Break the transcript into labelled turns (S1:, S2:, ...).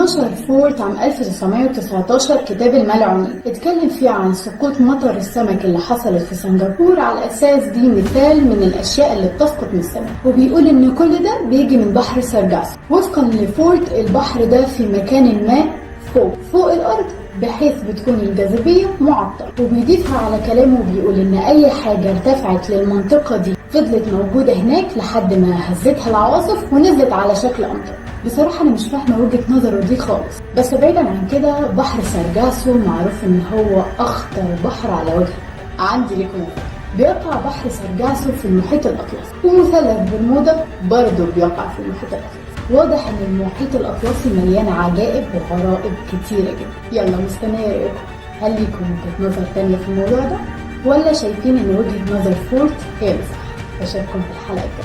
S1: نشر فورت عام 1919 كتاب الملعونين، اتكلم فيه عن سقوط مطر السمك اللي حصلت في سنغافورة، على أساس دي مثال من الأشياء اللي بتسقط من السماء، وبيقول إن كل ده بيجي من بحر سارجاسو. وفقا لفورت البحر ده في مكان ما فوق الأرض، بحيث بتكون الجاذبية معطلة. وبيضيفها على كلامه وبيقول إن أي حاجة ارتفعت للمنطقة دي فضلت موجودة هناك لحد ما هزتها العواصف ونزلت على شكل أمطار. بصراحة أنا مش فاهمة وجهة نظره دي خالص. بس بعيدا عن كده، بحر سارجاسو معروف إن هو أخطر بحر على وجه الأرض. عندي لكم بيقع بحر سارجاسو في المحيط الأطلسي، ومثلث برمودا برضه بيقع في المحيط الأطلسي. واضح ان المحيط الاطلسي مليان عجائب وغرائب كتيرة جدا. يلا مستنية رأيكم، هل ليكم وجهة نظر تانية في الموضوع ده، ولا شايفين ان وجهة نظر فورت هي الصح؟ اشوفكم في الحلقة الجاية.